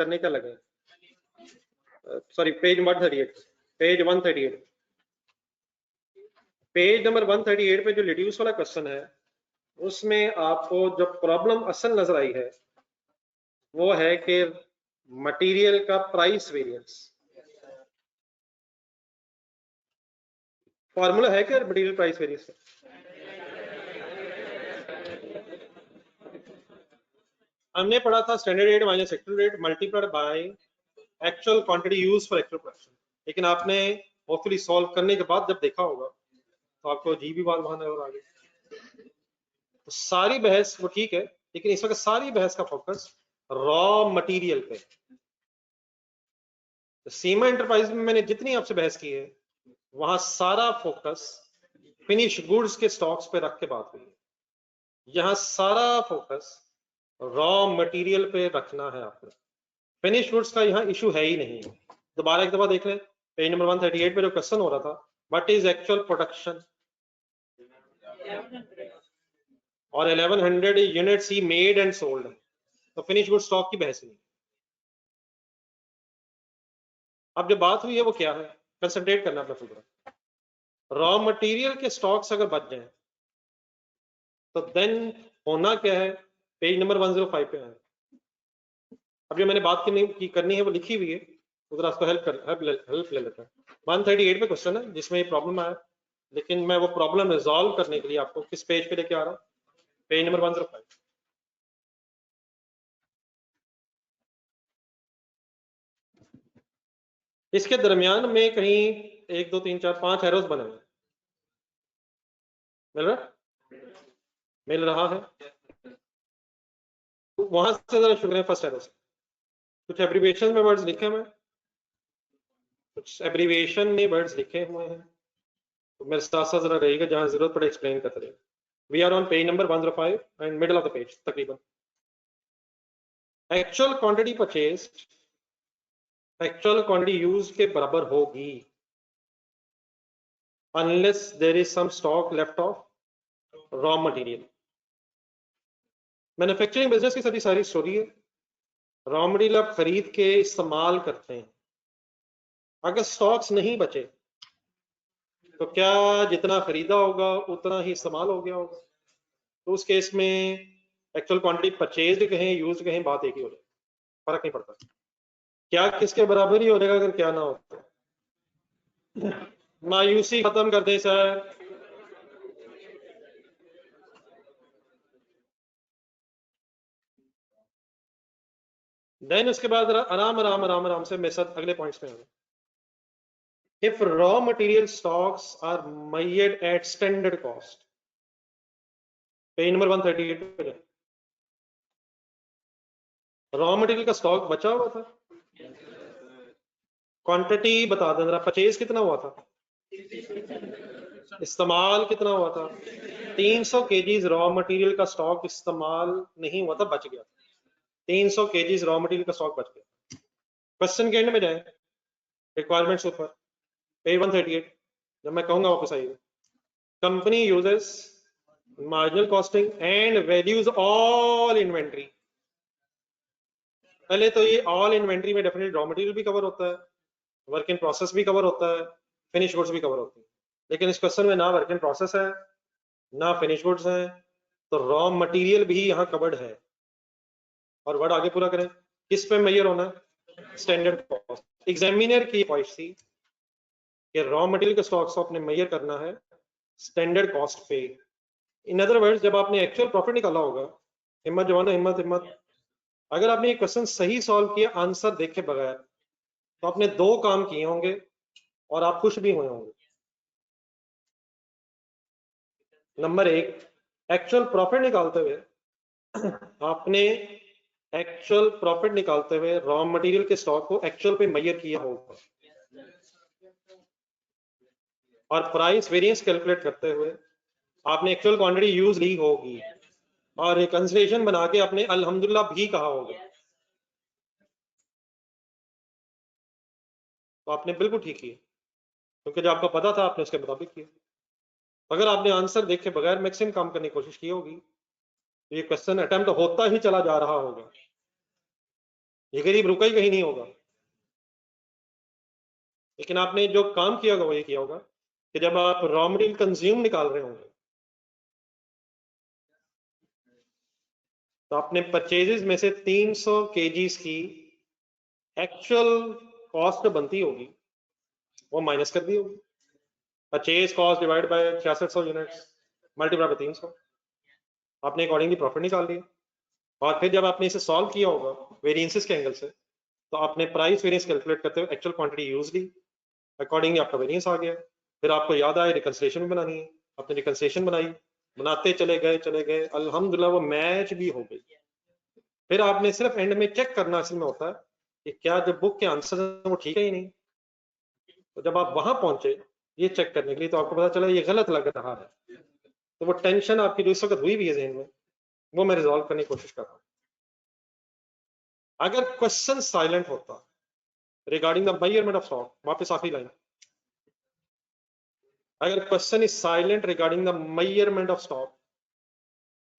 करने का लगे, sorry page 138, page 138, page number 138 पे जो रिड्यूस वाला क्वेश्चन है उसमें आपको जो प्रॉब्लम असल नजर आई है वो है कि मटेरियल का प्राइस वेरिएंस। फॉर्मूला है क्या मटेरियल प्राइस वेरिएंस? हमने पढ़ा था standard rate minus actual rate multiplied by actual quantity use for actual production. लेकिन आपने होपफुली सॉल्व करने के बाद जब देखा होगा तो आपको जी भी बात वहां और आगे तो सारी बहस वो ठीक है, लेकिन इस वक्त सारी बहस का फोकस रॉ मटेरियल पे। तो सीमा एंटरप्राइज में मैंने जितनी आपसे बहस की है वहां सारा फोकस फिनिश गुड्स के स्टॉक्स पे रख के बात हुई है। यहां सारा फोकस रॉ मटेरियल पे रखना है आपने। फिनिश गुड्स का यहाँ इशू है ही नहीं। दोबारा एक दफा देख लें पेज नंबर 138 पे जो क्वेश्चन हो रहा था, व्हाट इज एक्चुअल प्रोडक्शन, और 1100 units he made and sold, तो फिनिश गुड स्टॉक की बहस नहीं। अब जो बात हुई है वो क्या है, कंसंट्रेट करना अपना पूरा। रॉ मटेरियल के स्टॉक्स अगर बच जाएं तो देन होना क्या है, पेज नंबर 105 पे है। अब जो मैंने बात करनी है वो लिखी हुई है, उधर आपको हेल्प ले लेता है। 138 पे क्वेश्चन है जिसमें ये प्रॉब्लम आया, लेकिन मैं वो प्रॉब्लम रिजॉल्व करने के लिए आपको किस पेज पे लेके आ रहा हूँ, पेज नंबर 105। इसके दरमियान में कहीं 1 2 3 4 5 एरोज बने हुए, मिल रहा है वहां से जरा शुरू करें फर्स्ट एरो से। कुछ एब्रीविएशन में वर्ड्स लिखे हुए, कुछ एब्रीविएशन में वर्ड्स लिखे हुए हैं, तो मेरे साथ साथ जरा रहेगा, जहां जरूरत पड़े एक्सप्लेन करते रहे। We are on page number 105 and middle of the page तकरीबन। Actual quantity purchased actual quantity use के बराबर होगी unless there is some stock left of raw material. Manufacturing business की सारी स्टोरी है। रॉ मटेरियल आप खरीद के इस्तेमाल करते हैं, अगर स्टॉक्स नहीं बचे तो क्या जितना खरीदा होगा उतना ही इस्तेमाल हो गया होगा? तो उस केस में एक्चुअल क्वांटिटी परचेज कहें यूज कहें बात एक ही हो जाए, फर्क नहीं पड़ता। क्या किसके बराबर ही हो जाएगा अगर क्या ना हो तो। मायूसी खत्म कर दे सर। देन उसके बाद आराम आराम आराम आराम से मेरे साथ अगले पॉइंट्स में आना। If raw material stocks are measured at standard cost, page number 138 पे रॉ मटेरियल का स्टॉक बचा हुआ था, क्वांटिटी बता दें जरा, परचेज कितना हुआ था, इस्तेमाल कितना हुआ था, 300 केजीज रॉ मटेरियल का स्टॉक इस्तेमाल नहीं हुआ था, बच गया। 300 केजीज रॉ मटेरियल का स्टॉक बच गया। क्वेश्चन के एंड में जाए, रिक्वायरमेंट्स ऊपर पेज 138, जब मैं कहूंगा वापस आइए। Company uses marginal costing and values all inventory. पहले तो ये ऑल इन्वेंट्री में डेफिनेटली रॉ मटेरियल भी कवर होता है, वर्क इन प्रोसेस भी कवर होता है, फिनिश गुड्स भी कवर होती है। लेकिन इस क्वेश्चन में ना वर्क इन प्रोसेस है ना फिनिश गुड्स है, तो रॉ मटेरियल भी यहाँ कवर्ड है। और वर्ड आगे पूरा करें, किस पे मेजर होना है, स्टैंडर्ड कॉस्ट। एग्जामिनर की ख्वाहिश थी कि रॉ मटेरियल के स्टॉक्स को आपने मेजर करना है स्टैंडर्ड कॉस्ट पे। इन अदर वर्ड्स, जब आपने एक्चुअल प्रॉफिट निकाला होगा, हिम्मत जवानो हिम्मत हिम्मत, अगर आपने ये क्वेश्चन सही सॉल्व किया आंसर देखे बगैर, तो आपने 2 काम किए होंगे और आप खुश भी हुए होंगे। नंबर 1, एक्चुअल प्रॉफिट निकालते हुए आपने एक्चुअल प्रॉफिट निकालते हुए रॉ मटेरियल के स्टॉक को एक्चुअल पे मेजर किया होगा, और प्राइस वेरिएंस कैलकुलेट करते हुए आपने एक्चुअल क्वांटिटी यूज ली होगी, और रिकंसिलिएशन बना के आपने अल्हम्दुलिल्लाह भी कहा होगा। तो आपने बिल्कुल ठीक किया, क्योंकि जो आपको पता था आपने उसके मुताबिक किया। अगर आपने आंसर देखे बगैर मैक्सिमम काम करने की कोशिश की होगी तो ये क्वेश्चन अटेम्प्ट होता ही चला जा रहा होगा। ये गरीब रुका ही कहीं नहीं होगा। लेकिन आपने जो काम किया होगा वो ये किया होगा कि जब आप रॉ मटेरियल कंज्यूम निकाल रहे होंगे तो आपने परचेजेस में से 300 केजीज की एक्चुअल कॉस्ट बनती होगी वो माइनस कर दी होगी। Purchase cost divide by 6600 units multiply by 300, आपने अकॉर्डिंगली प्रॉफिट निकाल लिया। और फिर जब आपने इसे सॉल्व किया होगा वेरिएंसेस के एंगल से तो आपने प्राइस वेरिएंस कैलकुलेट करते हुए एक्चुअल क्वांटिटी यूज ली, अकॉर्डिंगली आपका वेरिएंस आ गया। फिर आपको याद आया रिकंसिलिएशन भी बनानी है, आपने रिकंसिलिएशन बनाई, बनाते चले गए अल्हम्दुलिल्लाह वो मैच भी हो गई। फिर आपने सिर्फ एंड में चेक करना असल में होता है कि क्या जो बुक के आंसर है वो ठीक है ही नहीं। तो जब आप वहां पहुंचे ये चेक करने के लिए तो आपको पता चला ये गलत लग रहा है, तो वो टेंशन आपकी जो इस वक्त हुई भी है ज़हन में वो मैं रिजॉल्व करने की कोशिश कर रहा हूँ। अगर क्वेश्चन साइलेंट होता regarding the measurement of stock, वापस आखिरी लाइन, अगर question is silent regarding the measurement of stock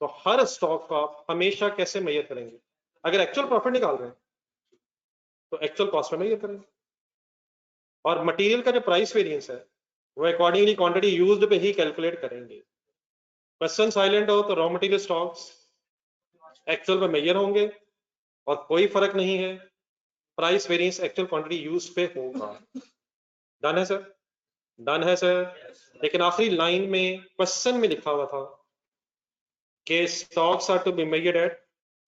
तो हर स्टॉक को आप हमेशा कैसे मेजर करेंगे? अगर एक्चुअल प्रॉफिट निकाल रहे हैं तो एक्चुअल कॉस्ट में मेजर करेंगे, और मटेरियल का जो प्राइस वेरिएंस है वो अकॉर्डिंगली क्वांटिटी यूज्ड पे ही कैलकुलेट करेंगे। क्वेश्चन साइलेंट हो तो रॉ मटेरियल स्टॉक्स एक्चुअल पे मेजर होंगे और कोई फर्क नहीं है, price variance actual quantity use पे होगा। डन है सर? डन है सर। लेकिन आखिरी लाइन में क्वेश्चन में लिखा हुआ था कि stocks are to be measured at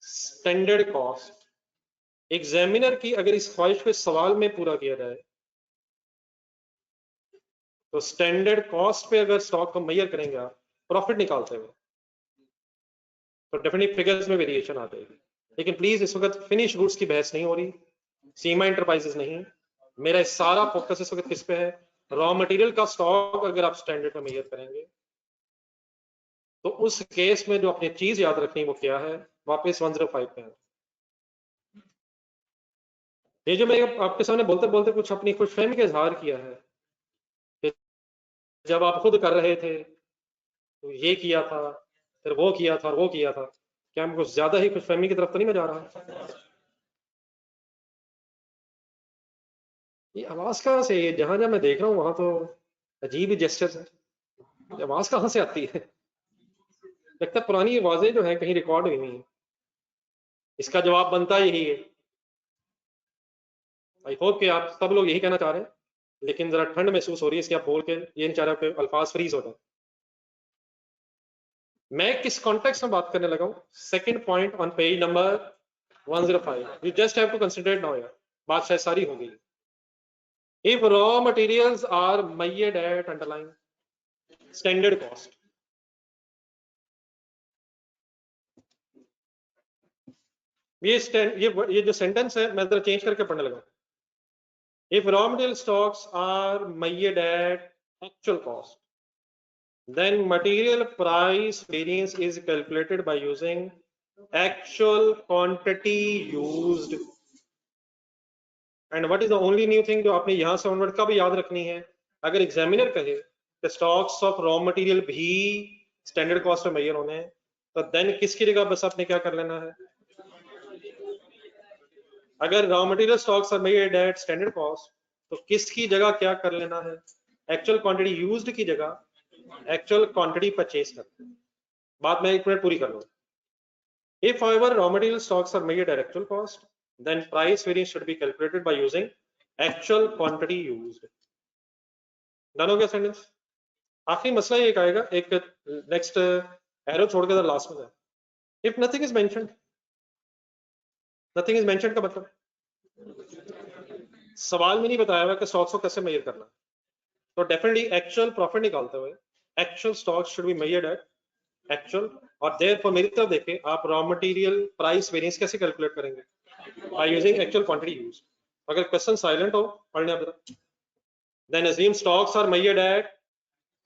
standard cost. Examiner की अगर इस ख्वाहिश पे सवाल में पूरा किया जाए तो स्टैंडर्ड कॉस्ट पे अगर स्टॉक को मेजर करेंगे आप प्रॉफिट निकालते हुए तो डेफिनेटली फिगर्स में वेरिएशन आ जाएगी। लेकिन प्लीज इस वक्त फिनिश गुड्स की बहस नहीं हो रही, सीमा इंटरप्राइजेस नहीं, मेरा सारा फोकस इस वक्त किस पे है? रॉ मटेरियल का स्टॉक अगर आप स्टैंडर्ड में मेजर करेंगे तो उस केस में जो अपनी चीज याद रखनी वो क्या है? वापस 105 पे है। ये जो मैं आपके सामने बोलते बोलते कुछ अपनी खुशफहमी का इजहार किया है कि जब आप खुद कर रहे थे तो ये किया था, फिर वो किया था और वो किया था, क्या मैं कुछ ज्यादा ही खुशफहमी की तरफ तो नहीं मैं जा रहा? ये आवाज कहाँ से? जहां जहां मैं देख रहा हूँ वहां तो अजीब ही जेस्चर्स है, आवाज कहाँ से आती है? लगता है पुरानी आवाजें जो है कहीं रिकॉर्ड हुई नहीं है। इसका जवाब बनता यही है। आई होप कि आप सब लोग यही कहना चाह रहे हैं, लेकिन जरा ठंड महसूस हो रही है इसकी आप बोल के, ये नहीं चाह रहा कि अल्फाज फ्रीज हो जाए। मैं किस कॉन्टेक्स्ट में बात करने लगा हूं? Second point on page number 105। You just have to consider now यार, बात शायद सारी हो गई। If raw materials are measured at underline standard cost, ये जो सेंटेंस है मैं जरा चेंज करके पढ़ने लगा। If raw material stocks are measured at actual cost then material price variance is calculated by using actual quantity used. And what is the only new thing जो आपने यहां से ऑनवर्ड का भी याद रखनी है? अगर एग्जामिनर कहे कि स्टॉक्स ऑफ रॉ मटेरियल भी स्टैंडर्ड कॉस्ट में मेजर होने हैं तो देन किसकी जगह बस आपने क्या कर लेना है? अगर raw material stocks are measured at standard cost तो किसकी जगह क्या कर लेना है? एक्चुअल क्वांटिटी यूज्ड की जगह एक्चुअल क्वांटिटी परचेज करते हैं। बात मैं एक मिनट पूरी कर लूं। If however raw material stocks are measured at actual cost, then price variance should be calculated by using actual quantity used. Done हो गया सेंटेंस? आखिरी मसला ये आएगा, एक नेक्स्ट एरो छोड़ के लास्ट में है। If nothing is mentioned, nothing is mentioned का मतलब सवाल में नहीं बताया हुआ कि स्टॉक्स को कैसे मेजर करना है, तो डेफिनेटली एक्चुअल प्रॉफिट निकालते हुए actual stocks should be measured at actual, और देयरफॉर मेरी तरफ देखें आप रॉ मटेरियल प्राइस वेरिएंस कैसे कैलकुलेट करेंगे? By using actual quantity use. अगर क्वेश्चन साइलेंट हो पढ़ने आप, then assume stocks are measured at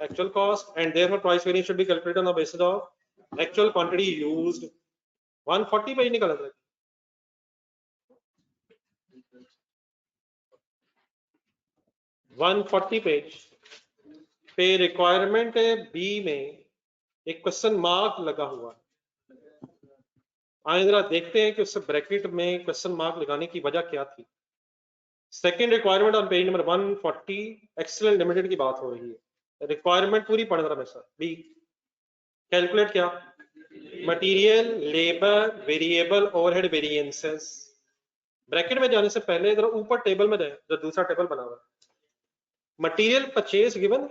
actual cost and therefore price variance should be calculated on the basis of actual quantity used। 140 page निकाला था। Page पे requirement B में एक question mark लगा हुआ है। आइए जरा देखते हैं कि उस ब्रैकेट में क्वेश्चन मार्क लगाने की वजह क्या थी। Second requirement on page number 140 Excel Limited की बात हो रही है। रिक्वायरमेंट पूरी पढ़ रहा मैं सर। बी कैलकुलेट क्या, material labour variable overhead variances. Bracket में जाने से पहले जरा ऊपर टेबल में जाए, जो दूसरा टेबल बना हुआ है। मटेरियल परचेज गिवन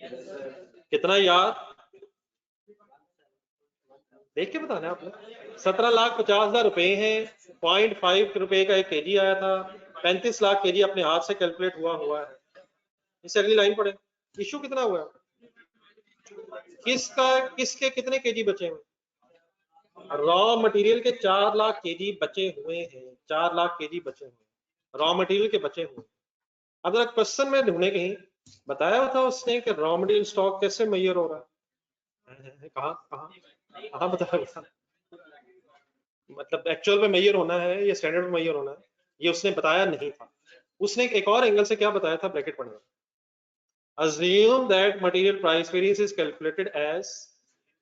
कितना याद देख के बताना है आपने। 17,50,000 रुपए हैं। 0.5 रुपए का एक केजी आया था। 35 लाख केजी अपने हाथ से कैलकुलेट हुआ है। इसे अगली लाइन पढ़े। इशू कितना हुआ, किसके कितने केजी बचे हुए। रॉ मटेरियल के 4 लाख केजी बचे हुए हैं। 4 लाख केजी बचे हुए रॉ मटेरियल के बचे हुए। अब जरा क्वेश्चन में ढूंढने कहीं बताया था उसने कि रॉ मटेरियल स्टॉक कैसे मेजर हो रहा है। कहाँ बताया, मतलब एक्चुअल में मेजर होना है या स्टैंडर्ड में मेजर होना है, ये उसने बताया नहीं था। उसने एक और एंगल से क्या बताया था, ब्रैकेट पढ़ना। assume that material price variance is calculated as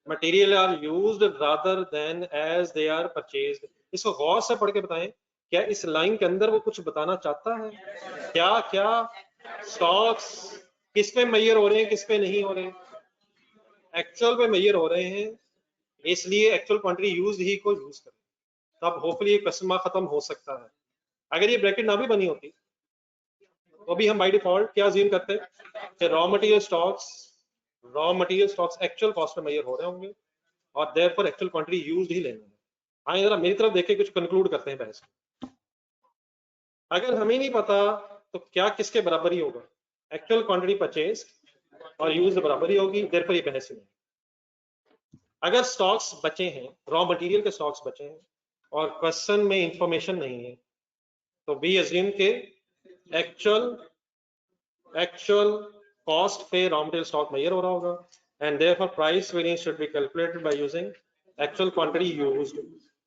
material are used rather than as they are purchased। इसको गौर से पढ़ के बताएं, क्या इस लाइन के अंदर वो कुछ बताना चाहता है। क्या क्या स्टॉक्स किस पे मेजर हो रहे हैं, किस पे नहीं हो रहे हैं। एक्चुअल पे मेजर हो रहे हैं, इसलिए एक्चुअल क्वांटिटी यूज ही को यूज करें, तब होपफुली ये क्वेश्चन मार्क खत्म हो सकता है। अगर ये ब्रैकेट ना भी बनी होती तो भी हम बाय डिफॉल्ट क्या अज्यूम करते हैं कि raw material stocks actual cost में मेजर हो रहे होंगे और देयरफॉर एक्चुअल क्वांटिटी यूज्ड ही लेंगे। आइए जरा मेरी तरफ देख के कुछ कंक्लूड करते हैं बहस। अगर हमें नहीं पता तो क्या किसके बराबर ही होगा, एक्चुअल क्वांटिटी परचेज और यूज बराबर ही होगी, देयरफॉर ये बहस नहीं। अगर स्टॉक्स बचे हैं, रॉ मटेरियल के स्टॉक्स बचे हैं और क्वेश्चन में इंफॉर्मेशन नहीं है, तो बी अज्यूम के एक्चुअल कॉस्ट पे रॉ मटेरियल स्टॉक मेजर हो रहा होगा and therefore price variance should be calculated by using actual quantity used.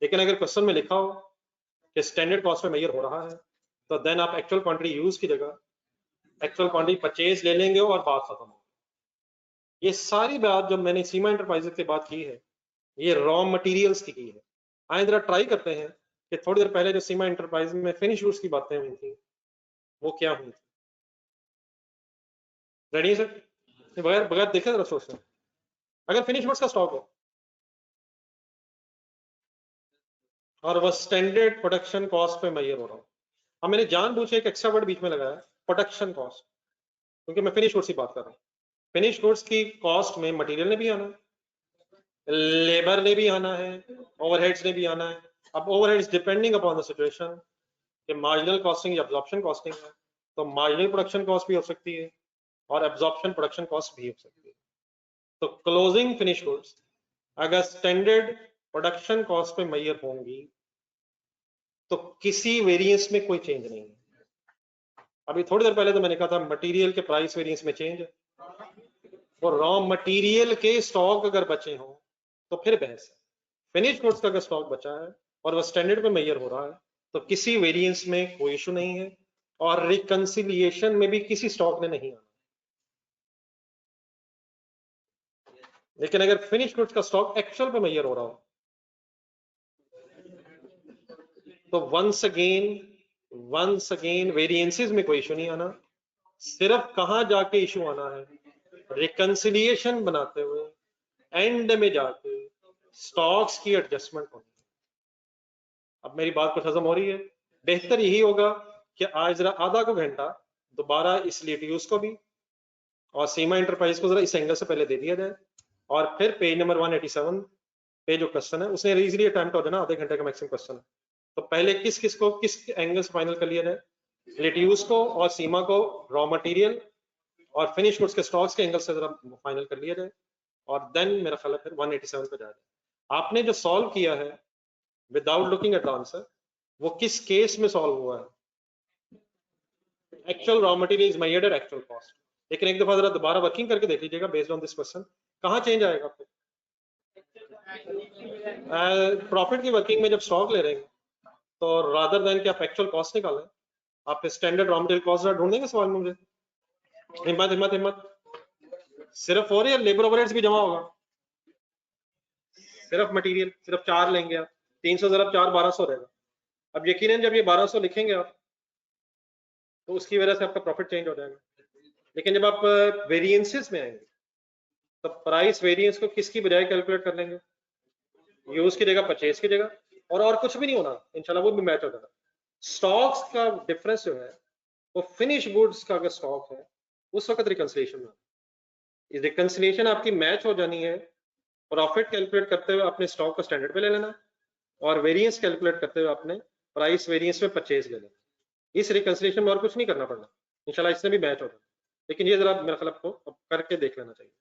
लेकिन अगर क्वेश्चन में लिखा हो कि स्टैंडर्ड कॉस्ट पे मेजर हो रहा है, तो देन आप एक्चुअल क्वांटिटी यूज की जगह एक्चुअल क्वांटिटी परचेज ले लेंगे और बात खत्म हो। ये सारी बात जो मैंने सीमा एंटरप्राइजेज की बात की है, ये रॉ मटेरियल्स की है। आइए जरा ट्राई करते हैं कि थोड़ी देर पहले जो सीमा एंटरप्राइज में फिनिश गुड्स की बातें हुई थी वो क्या हुई थी। रेडी सर, बगैर बगैर देखे जरा सोचते हैं। अगर फिनिश गुड्स का स्टॉक हो और वह स्टैंडर्ड प्रोडक्शन कॉस्ट पे मेजर हो रहा हो, अब मैंने जानबूझ के एक एक्स्ट्रा वर्ड बीच में लगाया, प्रोडक्शन कॉस्ट, क्योंकि मैं फिनिश गुड्स की बात कर रहा हूँ। फिनिश गुड्स की कॉस्ट में मटेरियल ने भी आना है, लेबर ने भी आना है, ओवरहेड्स ने भी आना है। अब overheads depending upon the situation कि मार्जिनल कॉस्टिंग या एब्जॉर्प्शन कॉस्टिंग है, तो मार्जिनल प्रोडक्शन कॉस्ट भी हो सकती है और एब्जॉर्प्शन प्रोडक्शन कॉस्ट भी हो सकती है। तो क्लोजिंग फिनिश गुड्स अगर स्टैंडर्ड प्रोडक्शन कॉस्ट पे मेजर होंगी तो किसी वेरिएंस में कोई चेंज नहीं है। अभी थोड़ी देर पहले तो मैंने कहा था मटेरियल के प्राइस वेरिएंस में चेंज है, और रॉ मटेरियल के स्टॉक अगर बचे हों तो फिर बहस है। फिनिश गुड्स का अगर स्टॉक बचा है और वह स्टैंडर्ड पे मेजर हो रहा है तो किसी वेरिएंस में कोई इशू नहीं है और रिकंसिलिएशन में भी किसी स्टॉक ने नहीं आना। लेकिन अगर फिनिश गुड्स का स्टॉक एक्चुअल पे मेजर हो रहा हो तो वंस अगेन वेरिएंसेस में कोई इशू नहीं आना। सिर्फ कहां जाके इशू आना है, रिकंसिलिएशन बनाते हुए एंड में जाके स्टॉक्स की एडजस्टमेंट होनी है। अब मेरी बात कुछ हजम हो रही है। बेहतर यही होगा कि आज जरा आधा को घंटा दोबारा इस लिटियूज को भी और सीमा एंटरप्राइज को जरा इस एंगल से पहले दे दिया जाए, और फिर पेज नंबर 187 पे जो क्वेश्चन है उसने इजीली अटेम्प्ट हो जाना, आधे घंटे का मैक्सिमम क्वेश्चन है। तो पहले किस एंगल से फाइनल कर लिया जाए, लिटियूज को और सीमा को रॉ मटेरियल और फिनिश गुड्स के स्टॉक्स के एंगल से जरा फाइनल कर लिया जाए, और देन मेरा ख्याल है फिर 187 पे जाए। आपने जो सॉल्व किया है without looking at the answer, वो किस केस में सॉल्व हुआ है, actual raw material is measured at actual cost. लेकिन एक दफा जरा दोबारा वर्किंग करके देख लीजिएगा बेस्ड ऑन दिस क्वेश्चन, कहां चेंज आएगा आपको। प्रॉफिट की वर्किंग में जब स्टॉक ले रहे हैं तो रादर देन कि आप एक्चुअल कॉस्ट निकालें, आप स्टैंडर्ड रॉ मटेरियल कॉस्ट ढूंढ देंगे सवाल में मुझे। हिम्मत सिर्फ और या लेबर ओवरहेड्स भी जमा होगा, सिर्फ मटेरियल सिर्फ 4 लेंगे आप, 300 ज़रब 4 1200 रहेगा। अब यकीनन जब ये 1200 लिखेंगे आप तो उसकी वजह से आपका प्रॉफिट चेंज हो जाएगा। लेकिन जब आप वेरिएंसेस में आएंगे तो प्राइस वेरिएंस को किसकी बजाय कैलकुलेट कर लेंगे, यूज की जगह परचेज की जगह, और कुछ भी नहीं होना इंशाल्लाह, वो भी मैच हो जाएगा। स्टॉक्स का डिफरेंस जो है वो फिनिश गुड्स का अगर स्टॉक है उस वक्त रिकंसिलिएशन में, रिकंसिलिएशन आपकी मैच हो जानी है। प्रॉफिट कैलकुलेट करते हुए अपने स्टॉक को स्टैंडर्ड पे ले लेना और वेरिएंस कैलकुलेट करते हुए अपने प्राइस वेरिएंस में परचेज ले लेना। इस रिकंसिलिएशन में और कुछ नहीं करना पड़ना, इंशाल्लाह इससे भी मैच होगा। लेकिन ये जरा मेरे ख्याल आपको अब करके देख लेना चाहिए,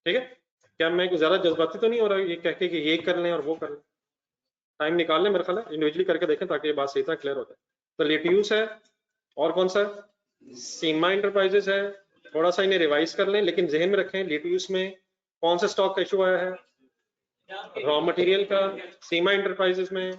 ठीक है। क्या मैं ज्यादा जज्बाती तो नहीं हो रहा ये कह के कि ये कर लें और वो कर लें, टाइम निकाल लें, मेरे ख्याल है इंडिविजुअली करके देखें ताकि ये बात सही तरह क्लियर हो जाए। तो लेट्यूस है और कौन सा सीमा इंटरप्राइजेस है, थोड़ा सा इन्हें रिवाइज कर लें, लेकिन जहन में रखें लेट्यूस में कौन सा स्टॉक का इशू आया है, रॉ मटेरियल का, सीमा इंटरप्राइजेस में